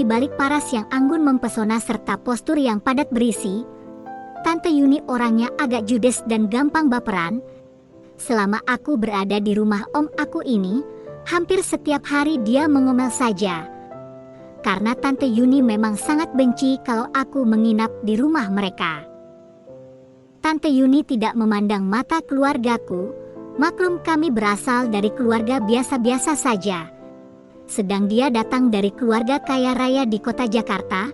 di balik paras yang anggun mempesona serta postur yang padat berisi, Tante Yuni orangnya agak judes dan gampang baperan. Selama aku berada di rumah om aku ini, hampir setiap hari dia mengomel saja. Karena Tante Yuni memang sangat benci kalau aku menginap di rumah mereka. Tante Yuni tidak memandang mata keluargaku, maklum kami berasal dari keluarga biasa-biasa saja. Sedang dia datang dari keluarga kaya raya di kota Jakarta.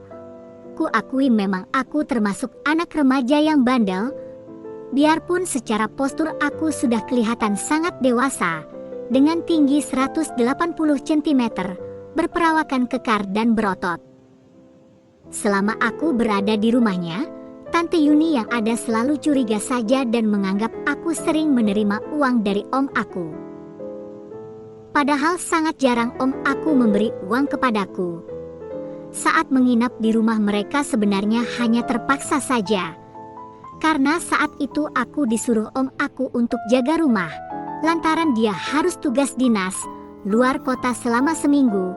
Kuakui memang aku termasuk anak remaja yang bandel. Biarpun secara postur aku sudah kelihatan sangat dewasa, dengan tinggi 180 cm, berperawakan kekar dan berotot. Selama aku berada di rumahnya, Tante Yuni yang ada selalu curiga saja dan menganggap aku sering menerima uang dari om aku. Padahal sangat jarang om aku memberi uang kepadaku. Saat menginap di rumah mereka sebenarnya hanya terpaksa saja. Karena saat itu aku disuruh om aku untuk jaga rumah, lantaran dia harus tugas dinas luar kota selama seminggu.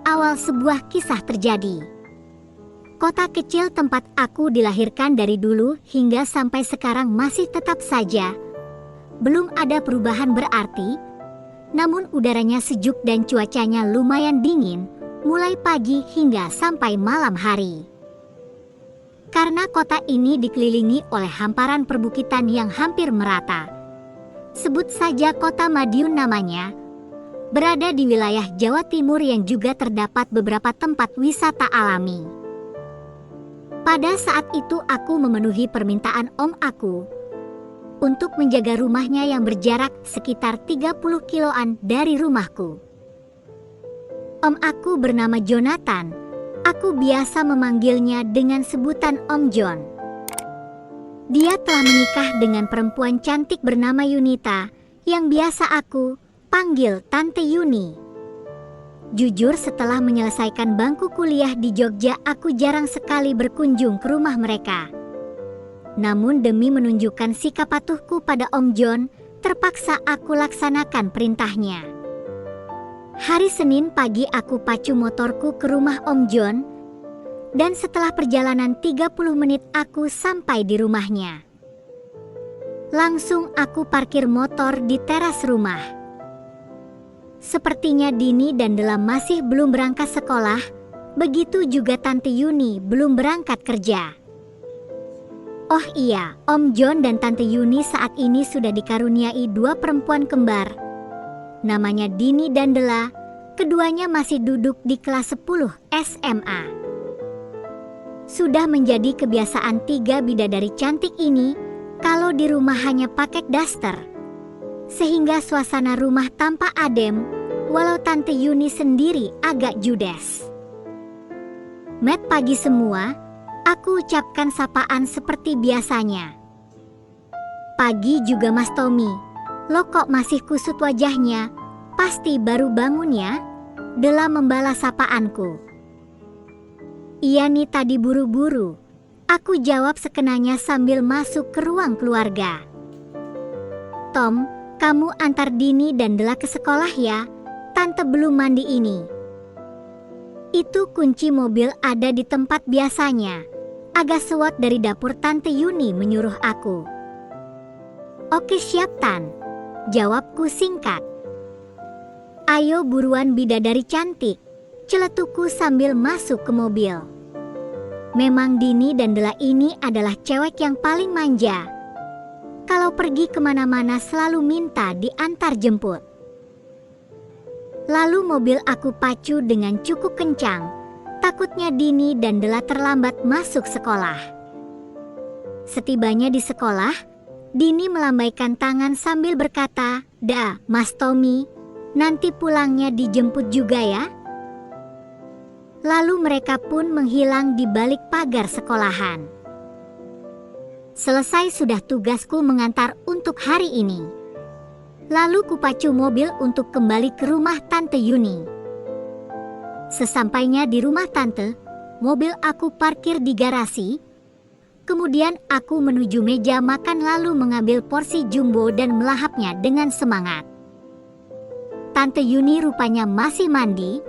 Awal sebuah kisah terjadi. Kota kecil tempat aku dilahirkan dari dulu hingga sampai sekarang masih tetap saja. Belum ada perubahan berarti, namun udaranya sejuk dan cuacanya lumayan dingin, mulai pagi hingga sampai malam hari. Karena kota ini dikelilingi oleh hamparan perbukitan yang hampir merata. Sebut saja kota Madiun namanya. Berada di wilayah Jawa Timur yang juga terdapat beberapa tempat wisata alami. Pada saat itu aku memenuhi permintaan om aku untuk menjaga rumahnya yang berjarak sekitar 30 kiloan dari rumahku. Om aku bernama Jonathan. Aku biasa memanggilnya dengan sebutan Om John. Dia telah menikah dengan perempuan cantik bernama Yunita yang biasa aku panggil Tante Yuni. Jujur setelah menyelesaikan bangku kuliah di Jogja, aku jarang sekali berkunjung ke rumah mereka. Namun demi menunjukkan sikap patuhku pada Om John, terpaksa aku laksanakan perintahnya. Hari Senin pagi aku pacu motorku ke rumah Om John, dan setelah perjalanan 30 menit aku sampai di rumahnya. Langsung aku parkir motor di teras rumah. Sepertinya Dini dan Dela masih belum berangkat sekolah, begitu juga Tante Yuni belum berangkat kerja. Oh iya, Om John dan Tante Yuni saat ini sudah dikaruniai 2 perempuan kembar. Namanya Dini dan Dela, keduanya masih duduk di kelas 10 SMA. Sudah menjadi kebiasaan 3 bidadari cantik ini kalau di rumah hanya pakai daster. Sehingga suasana rumah tampak adem, walau Tante Yuni sendiri agak judes. Met pagi semua, aku ucapkan sapaan seperti biasanya. Pagi juga Mas Tommy. Lo kok masih kusut wajahnya? Pasti baru bangun ya? Dela membalas sapaanku. Iya nih tadi buru-buru. Aku jawab sekenanya sambil masuk ke ruang keluarga. Tom, kamu antar Dini dan Dela ke sekolah ya. Tante belum mandi ini. Itu kunci mobil ada di tempat biasanya. Agak sewot dari dapur Tante Yuni menyuruh aku. Oke siap Tan. Jawabku singkat. Ayo buruan bidadari cantik, celetuku sambil masuk ke mobil. Memang Dini dan Dela ini adalah cewek yang paling manja. Kalau pergi kemana-mana selalu minta diantar jemput. Lalu mobil aku pacu dengan cukup kencang, takutnya Dini dan Dela terlambat masuk sekolah. Setibanya di sekolah, Dini melambaikan tangan sambil berkata, "Dah, Mas Tommy, nanti pulangnya dijemput juga ya." Lalu mereka pun menghilang di balik pagar sekolahan. Selesai sudah tugasku mengantar untuk hari ini. Lalu kupacu mobil untuk kembali ke rumah Tante Yuni. Sesampainya di rumah Tante, mobil aku parkir di garasi. Kemudian aku menuju meja makan lalu mengambil porsi jumbo dan melahapnya dengan semangat. Tante Yuni rupanya masih mandi.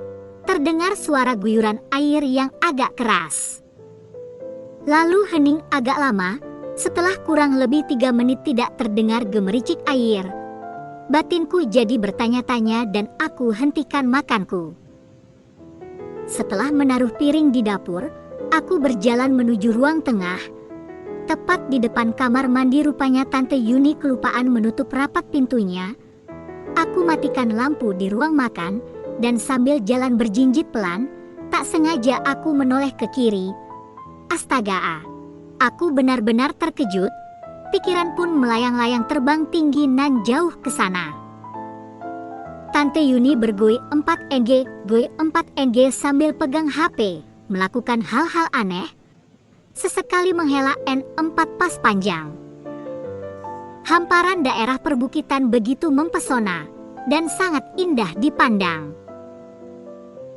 terdengar suara guyuran air yang agak keras. Lalu hening agak lama. Setelah kurang lebih 3 menit tidak terdengar gemericik air, batinku jadi bertanya-tanya dan aku hentikan makanku. Setelah menaruh piring di dapur, aku berjalan menuju ruang tengah. Tepat di depan kamar mandi rupanya Tante Yuni kelupaan menutup rapat pintunya. Aku matikan lampu di ruang makan dan sambil jalan berjinjit pelan, tak sengaja aku menoleh ke kiri. Astaga! Aku benar-benar terkejut, pikiran pun melayang-layang terbang tinggi nan jauh ke sana. Tante Yuni bergoi 4NG, goi 4NG sambil pegang HP, melakukan hal-hal aneh. Sesekali menghela N4 pas panjang. Hamparan daerah perbukitan begitu mempesona dan sangat indah dipandang.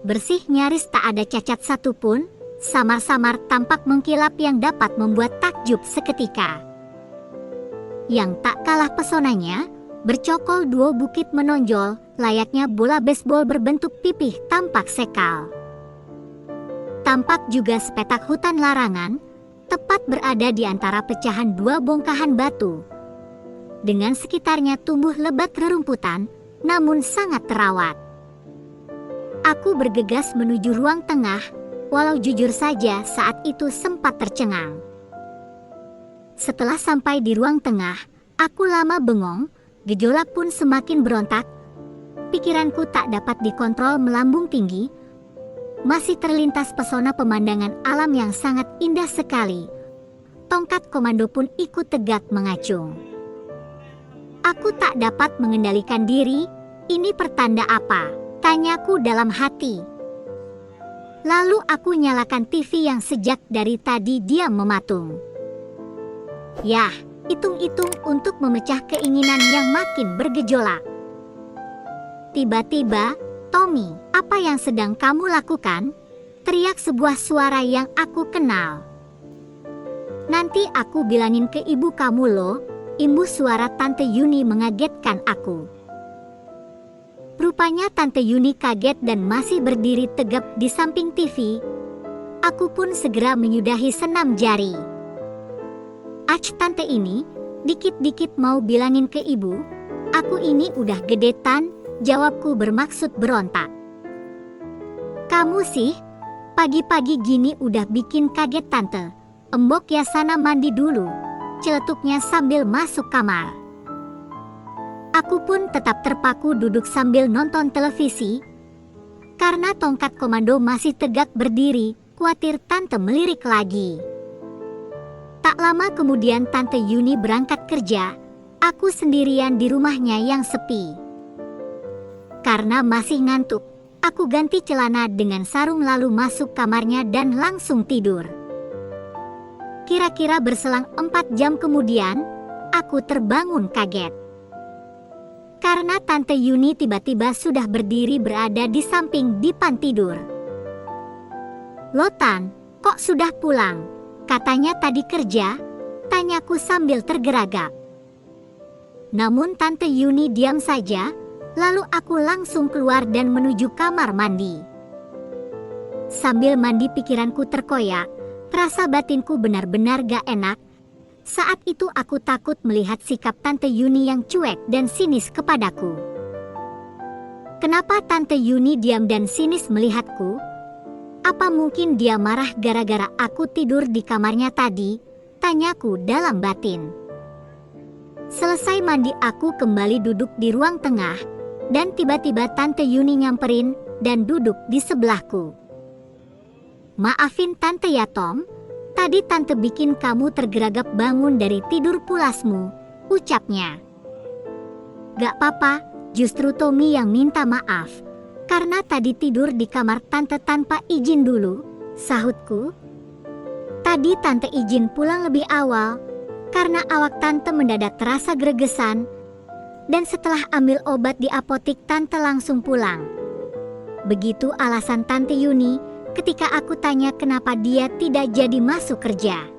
Bersih nyaris tak ada cacat satupun. Samar-samar tampak mengkilap yang dapat membuat takjub seketika. Yang tak kalah pesonanya, bercokol 2 bukit menonjol, layaknya bola baseball berbentuk pipih tampak sekal. Tampak juga sepetak hutan larangan, tepat berada di antara pecahan 2 bongkahan batu. Dengan sekitarnya tumbuh lebat rerumputan, namun sangat terawat. Aku bergegas menuju ruang tengah, walau jujur saja saat itu sempat tercengang. Setelah sampai di ruang tengah, aku lama bengong, gejolak pun semakin berontak. Pikiranku tak dapat dikontrol melambung tinggi. Masih terlintas pesona pemandangan alam yang sangat indah sekali. Tongkat komando pun ikut tegak mengacung. Aku tak dapat mengendalikan diri. Ini pertanda apa? Tanyaku dalam hati. Lalu aku nyalakan TV yang sejak dari tadi diam mematung. Yah, hitung-hitung untuk memecah keinginan yang makin bergejolak. Tiba-tiba, "Tommy, apa yang sedang kamu lakukan?" teriak sebuah suara yang aku kenal. "Nanti aku bilangin ke ibu kamu loh," imbuh suara Tante Yuni mengagetkan aku. Rupanya Tante Yuni kaget dan masih berdiri tegap di samping TV. Aku pun segera menyudahi senam jari. "Ach, tante ini, dikit-dikit mau bilangin ke ibu, aku ini udah gede Tan," jawabku bermaksud berontak. "Kamu sih, pagi-pagi gini udah bikin kaget tante. Embok ya sana mandi dulu," celetuknya sambil masuk kamar. Aku pun tetap terpaku duduk sambil nonton televisi. Karena tongkat komando masih tegak berdiri, khawatir tante melirik lagi. Tak lama kemudian Tante Yuni berangkat kerja, aku sendirian di rumahnya yang sepi. Karena masih ngantuk, aku ganti celana dengan sarung lalu masuk kamarnya dan langsung tidur. Kira-kira berselang 4 jam kemudian, aku terbangun kaget. Karena Tante Yuni tiba-tiba sudah berdiri berada di samping dipan tidur. "Loh Tan, kok sudah pulang? Katanya tadi kerja," tanyaku sambil tergeragap. Namun Tante Yuni diam saja, lalu aku langsung keluar dan menuju kamar mandi. Sambil mandi pikiranku terkoyak, rasa batinku benar-benar gak enak. Saat itu aku takut melihat sikap Tante Yuni yang cuek dan sinis kepadaku. Kenapa Tante Yuni diam dan sinis melihatku? Apa mungkin dia marah gara-gara aku tidur di kamarnya tadi? Tanyaku dalam batin. Selesai mandi aku kembali duduk di ruang tengah, dan tiba-tiba Tante Yuni nyamperin dan duduk di sebelahku. "Maafin Tante ya Tom. Tadi Tante bikin kamu tergeragap bangun dari tidur pulasmu," ucapnya. "Gak apa-apa, justru Tommy yang minta maaf. Karena tadi tidur di kamar Tante tanpa izin dulu," sahutku. "Tadi Tante izin pulang lebih awal, karena awak Tante mendadak terasa gregesan. Dan setelah ambil obat di apotik Tante langsung pulang." Begitu alasan Tante Yuni ketika aku tanya kenapa dia tidak jadi masuk kerja.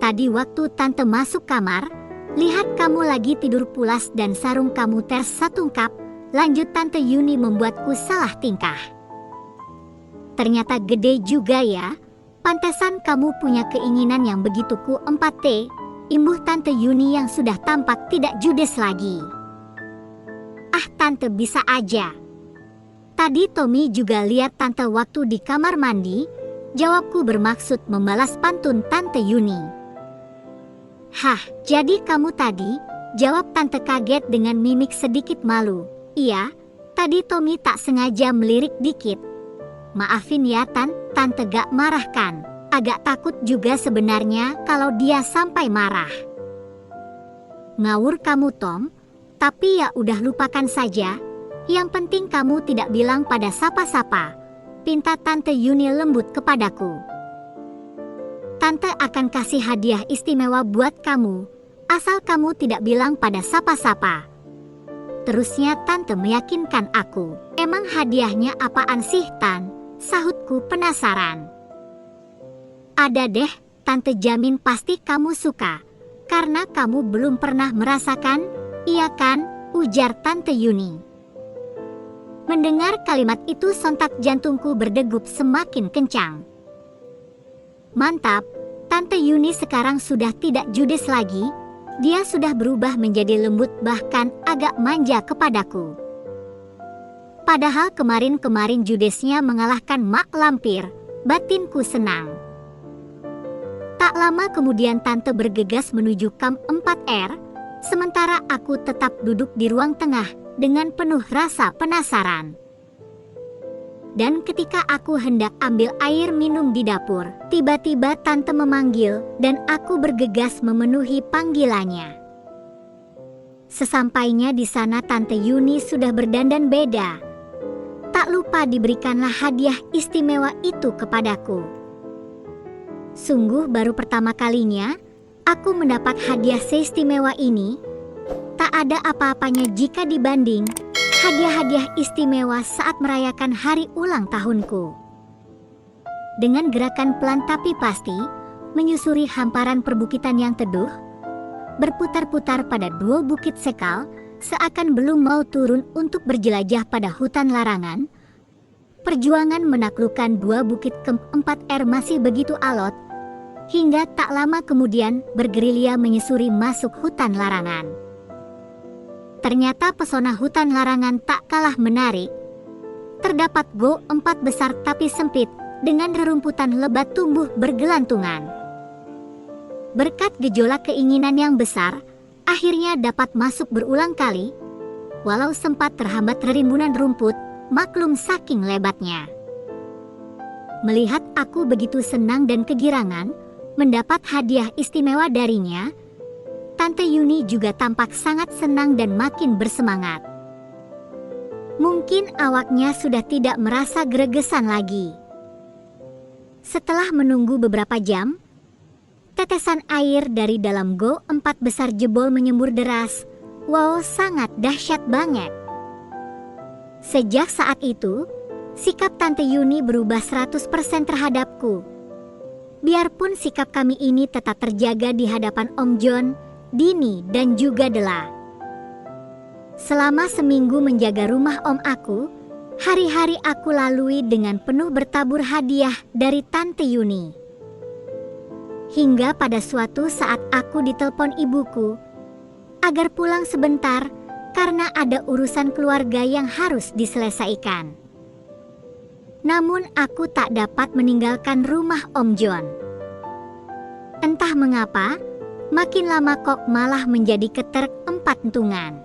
"Tadi waktu Tante masuk kamar, lihat kamu lagi tidur pulas dan sarung kamu tersatungkap," lanjut Tante Yuni membuatku salah tingkah. Ternyata gede juga ya, pantesan kamu punya keinginan yang begitu ku 4T, imbuh Tante Yuni yang sudah tampak tidak judes lagi. Ah Tante bisa aja. Tadi Tommy juga lihat Tante waktu di kamar mandi, jawabku bermaksud membalas pantun Tante Yuni. Hah, jadi kamu tadi? Jawab Tante kaget dengan mimik sedikit malu. Iya, tadi Tommy tak sengaja melirik dikit. Maafin ya Tante gak marah kan? Agak takut juga sebenarnya kalau dia sampai marah. Ngawur kamu Tom, tapi ya udah lupakan saja. Yang penting kamu tidak bilang pada siapa-siapa, pinta Tante Yuni lembut kepadaku. Tante akan kasih hadiah istimewa buat kamu, asal kamu tidak bilang pada siapa-siapa. Terusnya Tante meyakinkan aku. Emang hadiahnya apaan sih Tan? Sahutku penasaran. Ada deh, Tante jamin pasti kamu suka, karena kamu belum pernah merasakan, iya kan? Ujar Tante Yuni. Mendengar kalimat itu sontak jantungku berdegup semakin kencang. Mantap, Tante Yuni sekarang sudah tidak judes lagi. Dia sudah berubah menjadi lembut bahkan agak manja kepadaku. Padahal kemarin-kemarin judesnya mengalahkan mak lampir, batinku senang. Tak lama kemudian Tante bergegas menuju kamp 4R, sementara aku tetap duduk di ruang tengah dengan penuh rasa penasaran. Dan ketika aku hendak ambil air minum di dapur, tiba-tiba Tante memanggil dan aku bergegas memenuhi panggilannya. Sesampainya di sana Tante Yuni sudah berdandan beda. Tak lupa diberikanlah hadiah istimewa itu kepadaku. Sungguh baru pertama kalinya aku mendapat hadiah seistimewa ini. Tak ada apa-apanya jika dibanding hadiah-hadiah istimewa saat merayakan hari ulang tahunku. Dengan gerakan pelan tapi pasti, menyusuri hamparan perbukitan yang teduh, berputar-putar pada dua bukit sekal, seakan belum mau turun untuk berjelajah pada hutan larangan. Perjuangan menaklukkan dua bukit kamp 4R masih begitu alot, hingga tak lama kemudian bergerilya menyusuri masuk hutan larangan. Ternyata pesona hutan larangan tak kalah menarik. Terdapat go 4 besar tapi sempit dengan rerumputan lebat tumbuh bergelantungan. Berkat gejolak keinginan yang besar, akhirnya dapat masuk berulang kali, walau sempat terhambat rimbunan rumput, maklum saking lebatnya. Melihat aku begitu senang dan kegirangan mendapat hadiah istimewa darinya, Tante Yuni juga tampak sangat senang dan makin bersemangat. Mungkin awaknya sudah tidak merasa gregesan lagi. Setelah menunggu beberapa jam, tetesan air dari dalam go 4 besar jebol menyembur deras. Wow, sangat dahsyat banget. Sejak saat itu, sikap Tante Yuni berubah 100% terhadapku. Biarpun sikap kami ini tetap terjaga di hadapan Om John, Dini, dan juga Dela. Selama seminggu menjaga rumah om aku, hari-hari aku lalui dengan penuh bertabur hadiah dari Tante Yuni. Hingga pada suatu saat aku ditelepon ibuku agar pulang sebentar karena ada urusan keluarga yang harus diselesaikan. Namun aku tak dapat meninggalkan rumah Om John. Entah mengapa, makin lama kok malah menjadi keterk 4 entungan.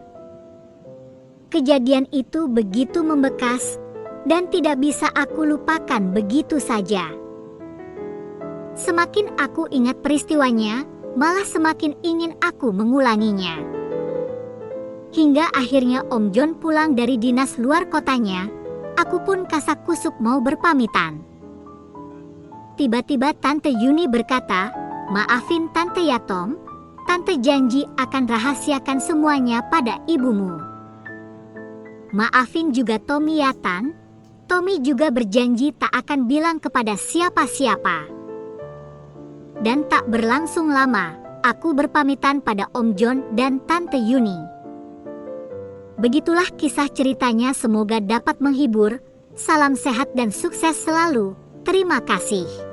Kejadian itu begitu membekas dan tidak bisa aku lupakan begitu saja. Semakin aku ingat peristiwanya, malah semakin ingin aku mengulanginya. Hingga akhirnya Om John pulang dari dinas luar kotanya, aku pun kasak kusuk mau berpamitan. Tiba-tiba Tante Yuni berkata, "Maafin Tante ya Tom, Tante janji akan rahasiakan semuanya pada ibumu." Maafin juga Tommy ya Tan, Tommy juga berjanji tak akan bilang kepada siapa-siapa. Dan tak berlangsung lama, aku berpamitan pada Om John dan Tante Yuni. Begitulah kisah ceritanya, semoga dapat menghibur. Salam sehat dan sukses selalu. Terima kasih.